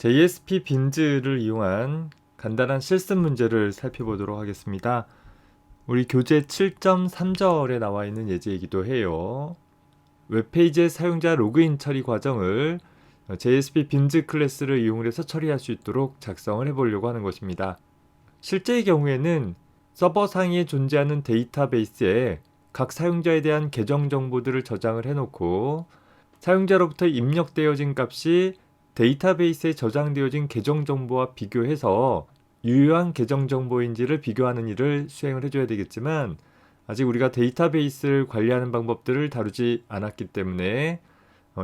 JSP 빈즈를 이용한 간단한 실습 문제를 살펴보도록 하겠습니다. 우리 교재 7.3절에 나와 있는 예제이기도 해요. 웹페이지의 사용자 로그인 처리 과정을 JSP 빈즈 클래스를 이용해서 처리할 수 있도록 작성을 해보려고 하는 것입니다. 실제의 경우에는 서버상에 존재하는 데이터베이스에 각 사용자에 대한 계정 정보들을 저장을 해놓고 사용자로부터 입력되어진 값이 데이터베이스에 저장되어진 계정 정보와 비교해서 유효한 계정 정보인지를 비교하는 일을 수행을 해줘야 되겠지만 아직 우리가 데이터베이스를 관리하는 방법들을 다루지 않았기 때문에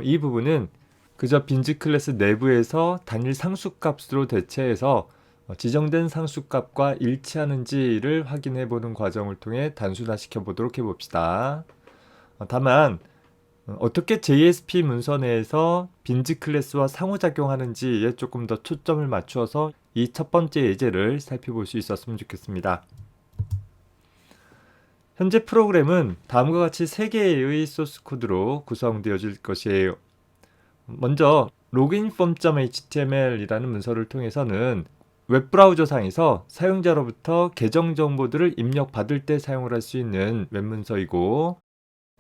이 부분은 그저 빈즈 클래스 내부에서 단일 상수값으로 대체해서 지정된 상수값과 일치하는지를 확인해 보는 과정을 통해 단순화시켜 보도록 해봅시다. 다만 어떻게 JSP 문서 내에서 빈즈 클래스와 상호작용하는지에 조금 더 초점을 맞추어서 이 첫 번째 예제를 살펴볼 수 있었으면 좋겠습니다. 현재 프로그램은 다음과 같이 3개의 소스 코드로 구성되어질 것이에요. 먼저 loginform.html이라는 문서를 통해서는 웹브라우저상에서 사용자로부터 계정 정보들을 입력받을 때 사용을 할 수 있는 웹문서이고,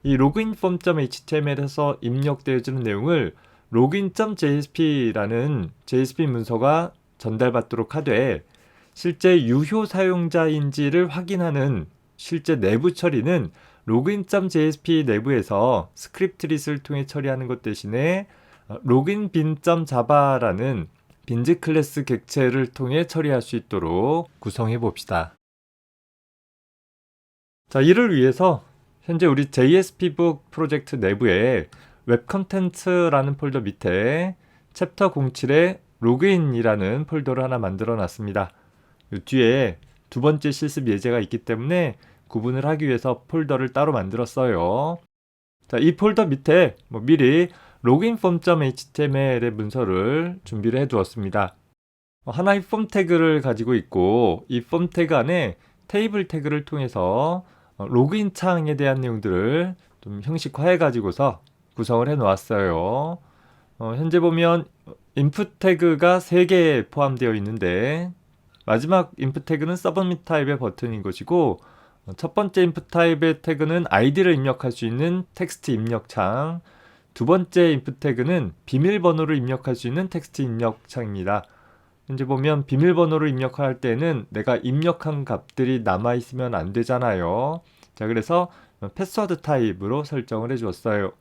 이 loginform.html에서 입력되어지는 내용을 login.jsp라는 JSP 문서가 전달받도록 하되, 실제 유효 사용자인지를 확인하는 실제 내부 처리는 login.jsp 내부에서 스크립트릿을 통해 처리하는 것 대신에 loginbin.java라는 빈즈 클래스 객체를 통해 처리할 수 있도록 구성해 봅시다. 자, 이를 위해서 현재 우리 JSP북 프로젝트 내부에 웹 컨텐츠라는 폴더 밑에 챕터 07에 로그인이라는 폴더를 하나 만들어 놨습니다. 이 뒤에 두 번째 실습 예제가 있기 때문에 구분을 하기 위해서 폴더를 따로 만들었어요. 자, 이 폴더 밑에 미리 loginform.html의 문서를 준비를 해 두었습니다. 하나의 폼 태그를 가지고 있고, 이 폼 태그 안에 테이블 태그를 통해서 로그인 창에 대한 내용들을 좀 형식화해 가지고서 구성을 해 놓았어요. 현재 보면 input 태그가 3개 포함되어 있는데, 마지막 input 태그는 서브밋 타입의 버튼인 것이고, 첫 번째 input 타입의 태그는 아이디를 입력할 수 있는 텍스트 입력 창, 두 번째 input 태그는 비밀번호를 입력할 수 있는 텍스트 입력 창입니다. 현재 보면 비밀번호를 입력할 때는 내가 입력한 값들이 남아있으면 안 되잖아요. 자, 그래서 패스워드 타입으로 설정을 해주었어요.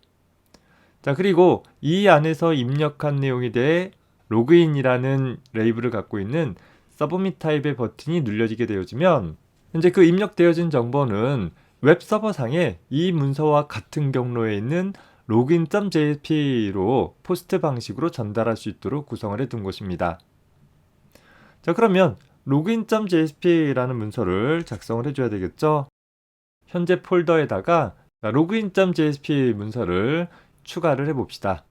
자, 그리고 이 안에서 입력한 내용에 대해 로그인이라는 레이블을 갖고 있는 서브밋 타입의 버튼이 눌려지게 되어지면 현재 그 입력되어진 정보는 웹 서버상에 이 문서와 같은 경로에 있는 login.jp로 포스트 방식으로 전달할 수 있도록 구성을 해둔 것입니다. 자, 그러면 login.jsp라는 문서를 작성을 해줘야 되겠죠. 현재 폴더에다가 login.jsp 문서를 추가를 해봅시다.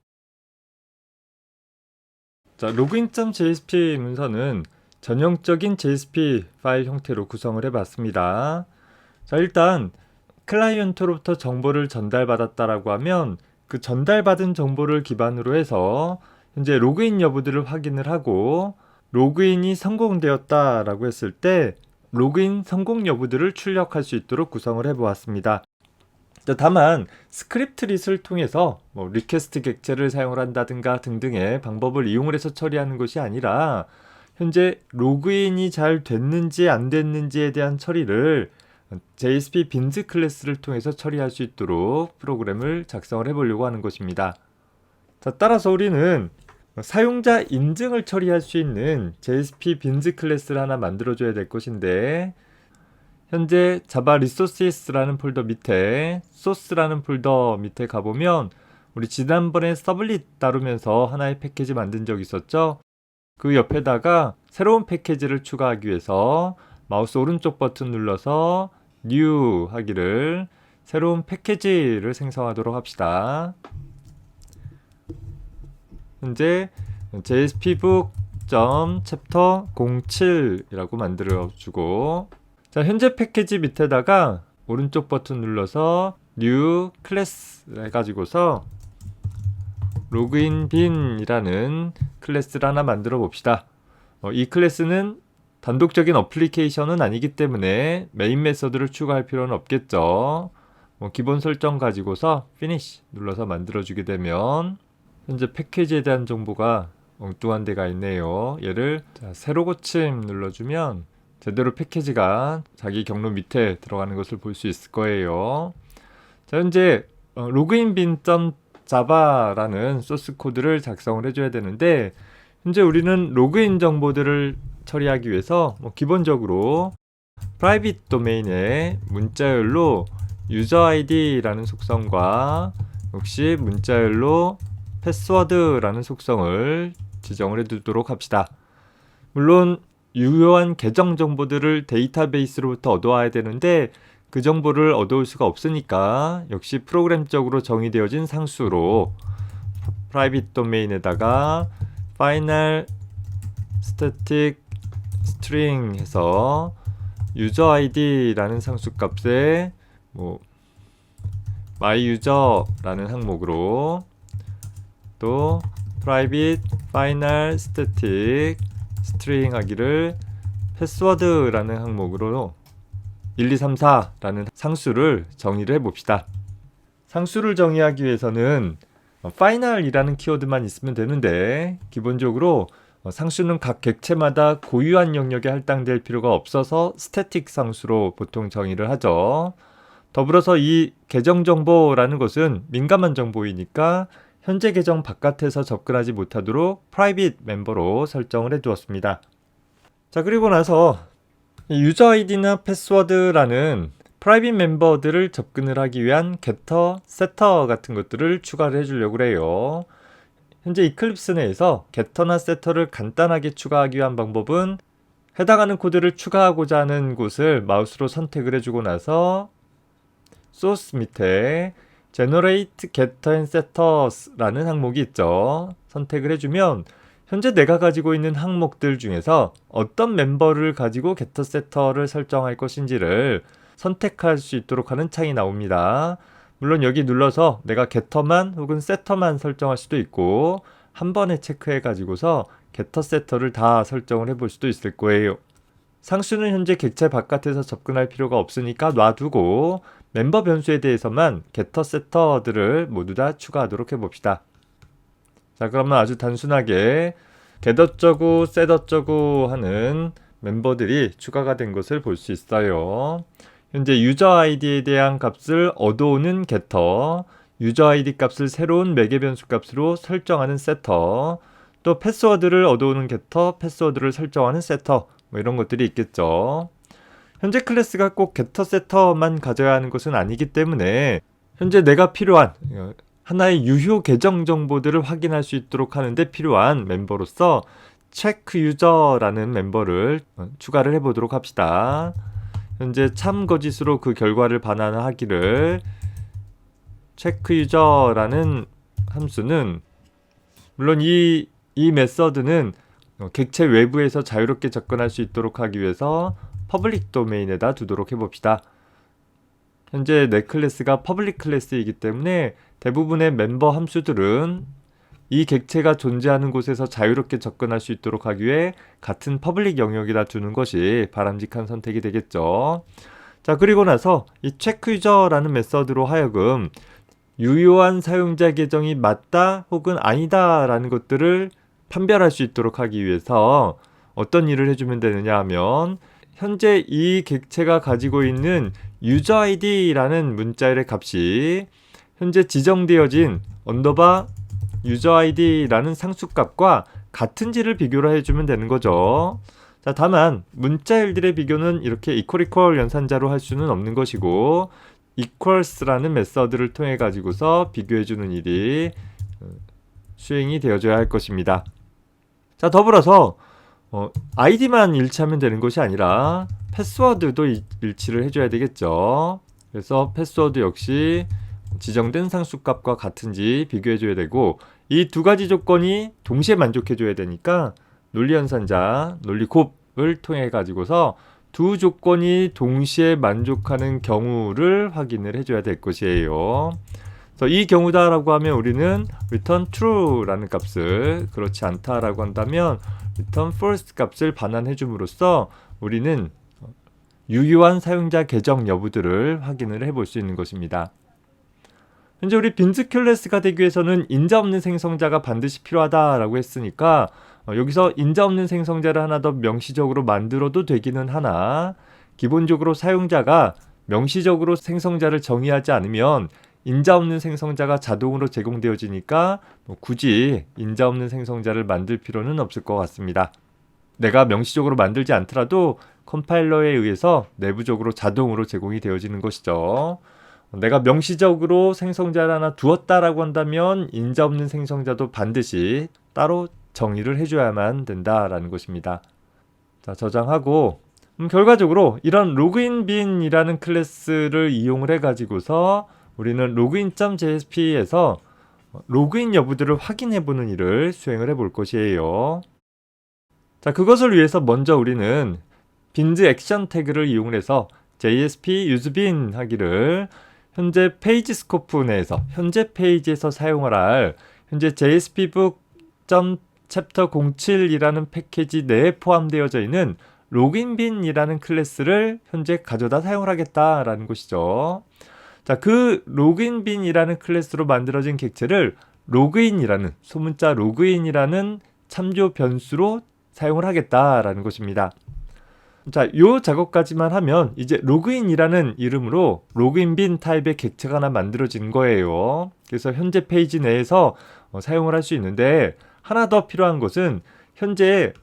자, login.jsp 문서는 전형적인 JSP 파일 형태로 구성을 해봤습니다. 자, 일단 클라이언트로부터 정보를 전달받았다라고 하면 그 전달받은 정보를 기반으로 해서 현재 로그인 여부들을 확인을 하고, 로그인이 성공되었다라고 했을 때 로그인 성공 여부들을 출력할 수 있도록 구성을 해보았습니다. 다만 스크립트릿을 통해서 리퀘스트 객체를 사용을 한다든가 등등의 방법을 이용을 해서 처리하는 것이 아니라 현재 로그인이 잘 됐는지 안 됐는지에 대한 처리를 JSP 빈즈 클래스를 통해서 처리할 수 있도록 프로그램을 작성을 해보려고 하는 것입니다. 자, 따라서 우리는 사용자 인증을 처리할 수 있는 JSP 빈즈 클래스를 하나 만들어줘야 될 것인데, 현재 자바 리소시스라는 폴더 밑에 소스라는 폴더 밑에 가보면 우리 지난번에 서블릿 다루면서 하나의 패키지 만든 적 있었죠? 그 옆에다가 새로운 패키지를 추가하기 위해서 마우스 오른쪽 버튼 눌러서 New 하기를 새로운 패키지를 생성하도록 합시다. 현재 JSPbook.chapter 07이라고 만들어주고, 자, 현재 패키지 밑에다가 오른쪽 버튼 눌러서 New Class 해가지고서 로그인 빈이라는 클래스를 하나 만들어 봅시다. 이 클래스는 단독적인 어플리케이션은 아니기 때문에 메인 메서드를 추가할 필요는 없겠죠. 기본 설정 가지고서 finish 눌러서 만들어주게 되면 현재 패키지에 대한 정보가 엉뚱한 데가 있네요. 얘를 새로 고침 눌러주면 제대로 패키지가 자기 경로 밑에 들어가는 것을 볼 수 있을 거예요. 자, 현재 로그인 bin java라는 소스 코드를 작성을 해줘야 되는데 현재 우리는 로그인 정보들을 처리하기 위해서 기본적으로 private 도메인에 문자열로 user id라는 속성과 역시 문자열로 패스워드라는 속성을 지정을 해두도록 합시다. 물론 유효한 계정 정보들을 데이터베이스로부터 얻어와야 되는데 그 정보를 얻어올 수가 없으니까 역시 프로그램적으로 정의되어진 상수로 private 도메인에다가 final static string 해서 user id라는 상수 값에 my user라는 항목으로 또 private final static string 하기를 패스워드라는 항목으로 1, 2, 3, 4라는 상수를 정의를 해봅시다. 상수를 정의하기 위해서는 final이라는 키워드만 있으면 되는데 기본적으로 상수는 각 객체마다 고유한 영역에 할당될 필요가 없어서 스태틱 상수로 보통 정의를 하죠. 더불어서 이 계정 정보라는 것은 민감한 정보이니까 현재 계정 바깥에서 접근하지 못하도록 private 멤버로 설정을 해두었습니다. 자, 그리고 나서 유저 아이디나 패스워드라는 프라이빗 멤버들을 접근을 하기 위한 getter, setter 같은 것들을 추가를 해주려고 해요. 현재 이클립스 내에서 getter나 setter를 간단하게 추가하기 위한 방법은 해당하는 코드를 추가하고자 하는 곳을 마우스로 선택을 해주고 나서 source 밑에 generate getter and setters라는 항목이 있죠. 선택을 해주면 현재 내가 가지고 있는 항목들 중에서 어떤 멤버를 가지고 getter, setter를 설정할 것인지를 선택할 수 있도록 하는 창이 나옵니다. 물론 여기 눌러서 내가 getter만 혹은 setter만 설정할 수도 있고 한 번에 체크해 가지고서 getter, setter를 다 설정을 해볼 수도 있을 거예요. 상수는 현재 객체 바깥에서 접근할 필요가 없으니까 놔두고 멤버 변수에 대해서만 getter, setter들을 모두 다 추가하도록 해봅시다. 자, 그러면 아주 단순하게 get 어쩌고 set 어쩌고 하는 멤버들이 추가가 된 것을 볼 수 있어요. 현재 유저 아이디에 대한 값을 얻어오는 getter, 유저 아이디 값을 새로운 매개 변수 값으로 설정하는 setter, 또 패스워드를 얻어오는 getter, 패스워드를 설정하는 setter, 이런 것들이 있겠죠. 현재 클래스가 꼭 getter, setter만 가져야 하는 것은 아니기 때문에 현재 내가 필요한 하나의 유효 계정 정보들을 확인할 수 있도록 하는데 필요한 멤버로서 check user라는 멤버를 추가를 해보도록 합시다. 현재 참 거짓으로 그 결과를 반환하기를 check user라는 함수는 물론 이 메서드는 객체 외부에서 자유롭게 접근할 수 있도록 하기 위해서 퍼블릭 도메인에다 두도록 해봅시다. 현재 내 클래스가 퍼블릭 클래스이기 때문에 대부분의 멤버 함수들은 이 객체가 존재하는 곳에서 자유롭게 접근할 수 있도록 하기 위해 같은 퍼블릭 영역에다 두는 것이 바람직한 선택이 되겠죠. 자, 그리고 나서 이 checkUser라는 메서드로 하여금 유효한 사용자 계정이 맞다 혹은 아니다 라는 것들을 판별할 수 있도록 하기 위해서 어떤 일을 해주면 되느냐 하면 현재 이 객체가 가지고 있는 user id라는 문자열의 값이 현재 지정되어진 언더바 user id라는 상수값과 같은지를 비교를 해주면 되는 거죠. 자, 다만 문자열들의 비교는 이렇게 equal 연산자로 할 수는 없는 것이고 equals라는 메서드를 통해 가지고서 비교해주는 일이 수행이 되어줘야 할 것입니다. 자, 더불어서 id만 일치하면 되는 것이 아니라 패스워드도 일치를 해줘야 되겠죠. 그래서 패스워드 역시 지정된 상수값과 같은지 비교해줘야 되고 이 두 가지 조건이 동시에 만족해줘야 되니까 논리연산자, 논리곱을 통해 가지고서 두 조건이 동시에 만족하는 경우를 확인을 해줘야 될 것이에요. 그래서 이 경우다라고 하면 우리는 return true라는 값을, 그렇지 않다라고 한다면 return false 값을 반환해 줌으로써 우리는 유효한 사용자 계정 여부들을 확인을 해볼 수 있는 것입니다. 현재 우리 빈즈 클래스가 되기 위해서는 인자 없는 생성자가 반드시 필요하다라고 했으니까 여기서 인자 없는 생성자를 하나 더 명시적으로 만들어도 되기는 하나, 기본적으로 사용자가 명시적으로 생성자를 정의하지 않으면 인자 없는 생성자가 자동으로 제공되어지니까 굳이 인자 없는 생성자를 만들 필요는 없을 것 같습니다. 내가 명시적으로 만들지 않더라도 컴파일러에 의해서 내부적으로 자동으로 제공이 되어지는 것이죠. 내가 명시적으로 생성자를 하나 두었다라고 한다면 인자 없는 생성자도 반드시 따로 정의를 해줘야만 된다라는 것입니다. 자, 저장하고 결과적으로 이런 로그인빈이라는 클래스를 이용을 해가지고서 우리는 login.jsp에서 로그인 여부들을 확인해보는 일을 수행을 해볼 것이에요. 자, 그것을 위해서 먼저 우리는 빈즈 액션 태그를 이용해서 JSP useBin 하기를 현재 페이지 스코프 내에서 현재 페이지에서 사용을 할 현재 jspbook.chapter07이라는 패키지 내에 포함되어져 있는 로그인빈이라는 클래스를 현재 가져다 사용을 하겠다라는 것이죠. 자, 그 로그인빈이라는 클래스로 만들어진 객체를 로그인이라는 소문자 로그인이라는 참조 변수로 사용을 하겠다라는 것입니다. 자, 요 작업까지만 하면 이제 로그인이라는 이름으로 로그인빈 타입의 객체가 하나 만들어진 거예요. 그래서 현재 페이지 내에서 사용을 할 수 있는데, 하나 더 필요한 것은 현재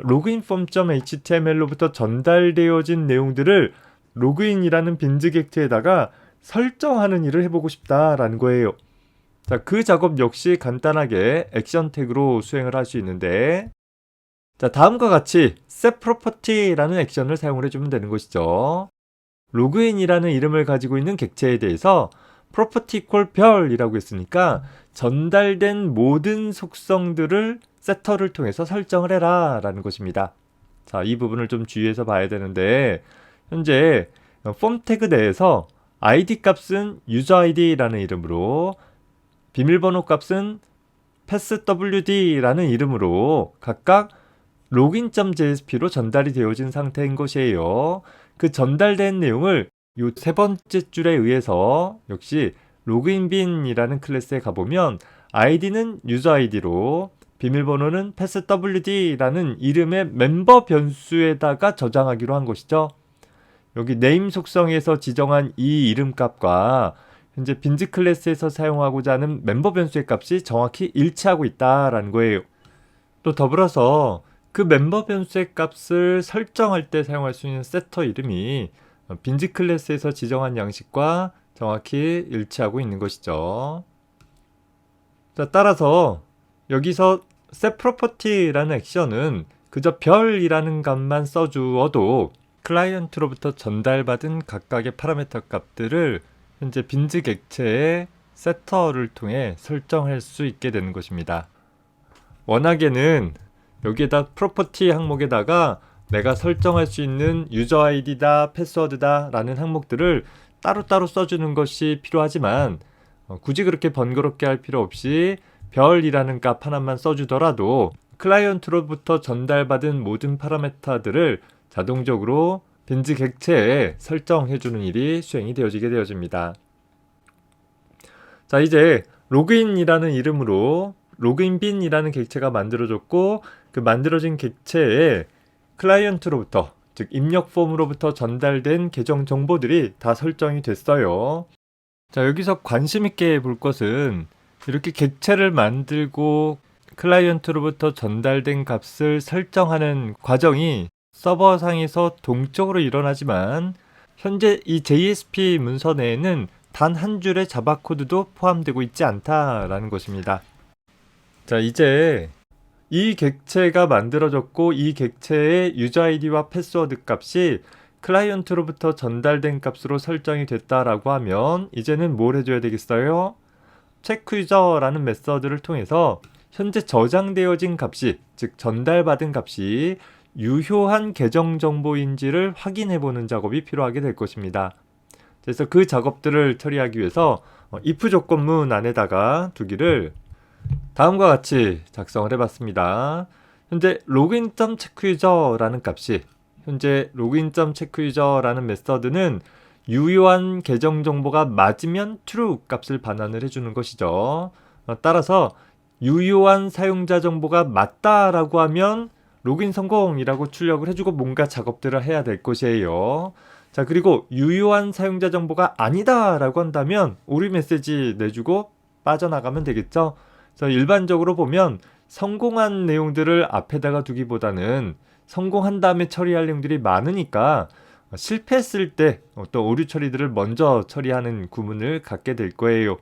loginform.html로부터 전달되어진 내용들을 로그인이라는 빈즈 객체에다가 설정하는 일을 해보고 싶다라는 거예요. 자, 그 작업 역시 간단하게 액션 태그로 수행을 할 수 있는데, 자, 다음과 같이 setProperty라는 액션을 사용을 해주면 되는 것이죠. 로그인이라는 이름을 가지고 있는 객체에 대해서 property equal 별이라고 했으니까 전달된 모든 속성들을 세터를 통해서 설정을 해라 라는 것입니다. 자, 이 부분을 좀 주의해서 봐야 되는데, 현재 폼 태그 내에서 id 값은 userID라는 이름으로, 비밀번호 값은 passwd라는 이름으로 각각 login.jsp로 전달이 되어진 상태인 것이에요. 그 전달된 내용을 이 세 번째 줄에 의해서 역시 로그인빈이라는 클래스에 가보면 id는 userID로 비밀번호는 passwd라는 이름의 멤버 변수에다가 저장하기로 한 것이죠. 여기 name 속성에서 지정한 이 이름값과 현재 빈즈 클래스에서 사용하고자 하는 멤버 변수의 값이 정확히 일치하고 있다라는 거예요. 또 더불어서 그 멤버 변수의 값을 설정할 때 사용할 수 있는 세터 이름이 빈즈 클래스에서 지정한 양식과 정확히 일치하고 있는 것이죠. 자, 따라서 여기서 setProperty라는 액션은 그저 별이라는 값만 써주어도 클라이언트로부터 전달받은 각각의 파라미터 값들을 현재 빈즈 객체의 세터를 통해 설정할 수 있게 되는 것입니다. 워낙에는 여기에다 프로퍼티 항목에다가 내가 설정할 수 있는 유저 아이디다, 패스워드다 라는 항목들을 따로따로 써주는 것이 필요하지만 굳이 그렇게 번거롭게 할 필요 없이 별이라는 값 하나만 써주더라도 클라이언트로부터 전달받은 모든 파라미터들을 자동적으로 빈즈 객체에 설정해주는 일이 수행이 되어지게 되어집니다. 자, 이제 로그인이라는 이름으로 로그인빈이라는 객체가 만들어졌고, 그 만들어진 객체에 클라이언트로부터, 즉 입력 폼으로부터 전달된 계정 정보들이 다 설정이 됐어요. 자, 여기서 관심 있게 볼 것은 이렇게 객체를 만들고 클라이언트로부터 전달된 값을 설정하는 과정이 서버상에서 동적으로 일어나지만 현재 이 JSP 문서 내에는 단 한 줄의 자바 코드도 포함되고 있지 않다라는 것입니다. 자, 이제 이 객체가 만들어졌고 이 객체의 유저 아이디와 패스워드 값이 클라이언트로부터 전달된 값으로 설정이 됐다라고 하면 이제는 뭘 해줘야 되겠어요? checkUser라는 메서드를 통해서 현재 저장되어진 값이, 즉 전달받은 값이 유효한 계정 정보인지를 확인해보는 작업이 필요하게 될 것입니다. 그래서 그 작업들을 처리하기 위해서 if 조건문 안에다가 두기를 다음과 같이 작성을 해봤습니다. 현재 login.checkUser라는 값이 현재 login.checkUser라는 메서드는 유효한 계정 정보가 맞으면 true 값을 반환을 해주는 것이죠. 따라서 유효한 사용자 정보가 맞다라고 하면 로그인 성공이라고 출력을 해주고 뭔가 작업들을 해야 될 것이에요. 자, 그리고 유효한 사용자 정보가 아니다라고 한다면 오류 메시지 내주고 빠져나가면 되겠죠. 그래서 일반적으로 보면 성공한 내용들을 앞에다가 두기보다는 성공한 다음에 처리할 내용들이 많으니까 실패했을 때 어떤 오류 처리들을 먼저 처리하는 구문을 갖게 될 거예요.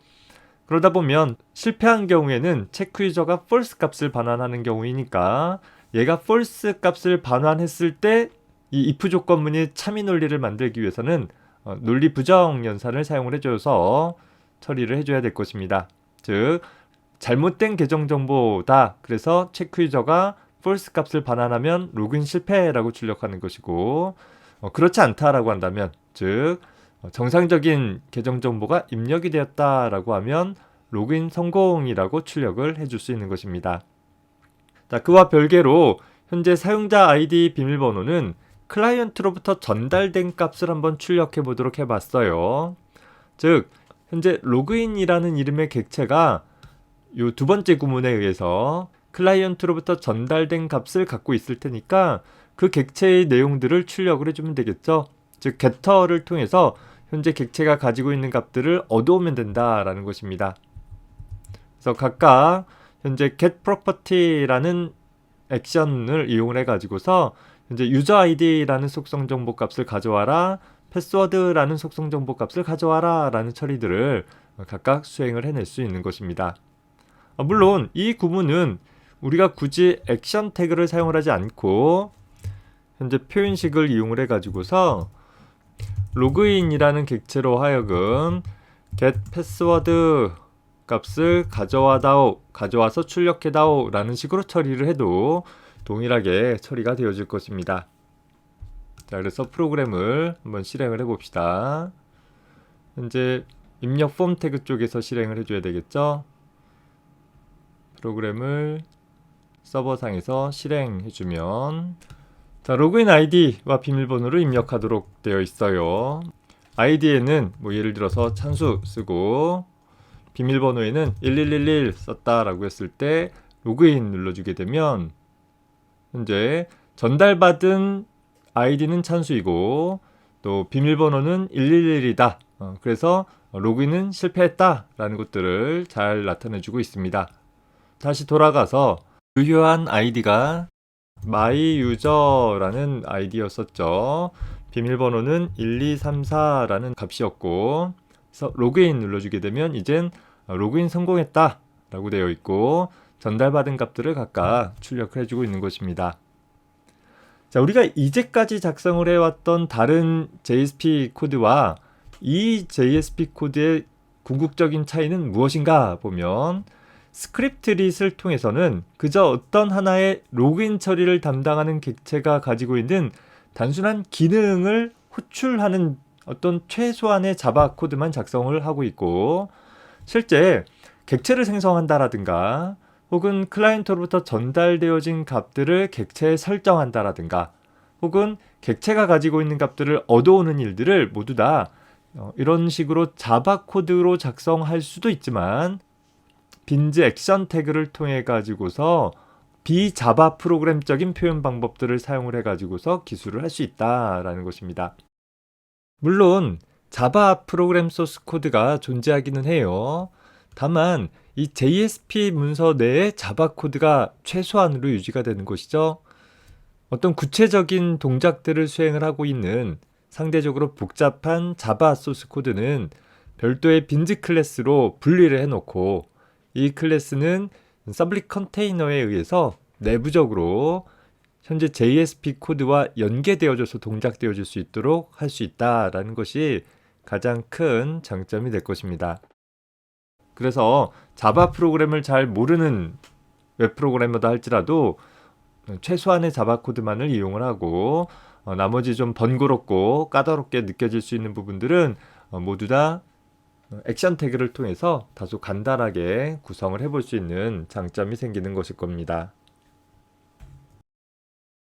그러다 보면 실패한 경우에는 체크 유저가 false 값을 반환하는 경우이니까 얘가 false 값을 반환했을 때 이 if 조건문이 참이 논리를 만들기 위해서는 논리 부정 연산을 사용을 해줘서 처리를 해줘야 될 것입니다. 즉 잘못된 계정 정보다. 그래서 체크 유저가 false 값을 반환하면 로그인 실패라고 출력하는 것이고 그렇지 않다라고 한다면 즉 정상적인 계정 정보가 입력이 되었다라고 하면 로그인 성공이라고 출력을 해줄 수 있는 것입니다. 자, 그와 별개로 현재 사용자 아이디 비밀번호는 클라이언트로부터 전달된 값을 한번 출력해 보도록 해봤어요. 즉 현재 로그인이라는 이름의 객체가 이 두 번째 구문에 의해서 클라이언트로부터 전달된 값을 갖고 있을 테니까 그 객체의 내용들을 출력을 해주면 되겠죠. 즉 getter를 통해서 현재 객체가 가지고 있는 값들을 얻어오면 된다라는 것입니다. 그래서 각각 현재 getProperty라는 액션을 이용을 해가지고서 현재 userID라는 속성 정보 값을 가져와라, password라는 속성 정보 값을 가져와라 라는 처리들을 각각 수행을 해낼 수 있는 것입니다. 물론 이 구문은 우리가 굳이 액션 태그를 사용을 하지 않고 현재 표현식을 이용을 해가지고서 로그인이라는 객체로 하여금 get password 값을 가져와서 출력해다오 라는 식으로 처리를 해도 동일하게 처리가 되어질 것입니다. 자, 그래서 프로그램을 한번 실행을 해봅시다. 현재 입력 폼 태그 쪽에서 실행을 해줘야 되겠죠. 프로그램을 서버상에서 실행해주면 자, 로그인 아이디와 비밀번호를 입력하도록 되어 있어요. 아이디에는 예를 들어서 찬수 쓰고 비밀번호에는 1111 썼다라고 했을 때 로그인 눌러주게 되면 현재 전달받은 아이디는 찬수이고 또 비밀번호는 111이다. 그래서 로그인은 실패했다 라는 것들을 잘 나타내주고 있습니다. 다시 돌아가서 유효한 아이디가 myuser라는 아이디였었죠. 비밀번호는 1234라는 값이었고 그래서 로그인 눌러주게 되면 이젠 로그인 성공했다 라고 되어 있고 전달받은 값들을 각각 출력을 해주고 있는 것입니다. 자, 우리가 이제까지 작성을 해왔던 다른 JSP 코드와 이 JSP 코드의 궁극적인 차이는 무엇인가 보면 스크립트릿을 통해서는 그저 어떤 하나의 로그인 처리를 담당하는 객체가 가지고 있는 단순한 기능을 호출하는 어떤 최소한의 자바 코드만 작성을 하고 있고 실제 객체를 생성한다라든가 혹은 클라이언트로부터 전달되어진 값들을 객체에 설정한다라든가 혹은 객체가 가지고 있는 값들을 얻어오는 일들을 모두 다 이런 식으로 자바 코드로 작성할 수도 있지만 빈즈 액션 태그를 통해 가지고서 비자바 프로그램적인 표현 방법들을 사용을 해 가지고서 기술을 할 수 있다라는 것입니다. 물론 자바 프로그램 소스 코드가 존재하기는 해요. 다만 이 JSP 문서 내에 자바 코드가 최소한으로 유지가 되는 것이죠. 어떤 구체적인 동작들을 수행을 하고 있는 상대적으로 복잡한 자바 소스 코드는 별도의 빈즈 클래스로 분리를 해놓고 이 클래스는 서블릿 컨테이너에 의해서 내부적으로 현재 JSP 코드와 연계되어져서 동작되어질 수 있도록 할 수 있다라는 것이 가장 큰 장점이 될 것입니다. 그래서 자바 프로그램을 잘 모르는 웹 프로그래머다 할지라도 최소한의 자바 코드만을 이용을 하고 나머지 좀 번거롭고 까다롭게 느껴질 수 있는 부분들은 모두 다 액션 태그를 통해서 다소 간단하게 구성을 해볼 수 있는 장점이 생기는 것일 겁니다.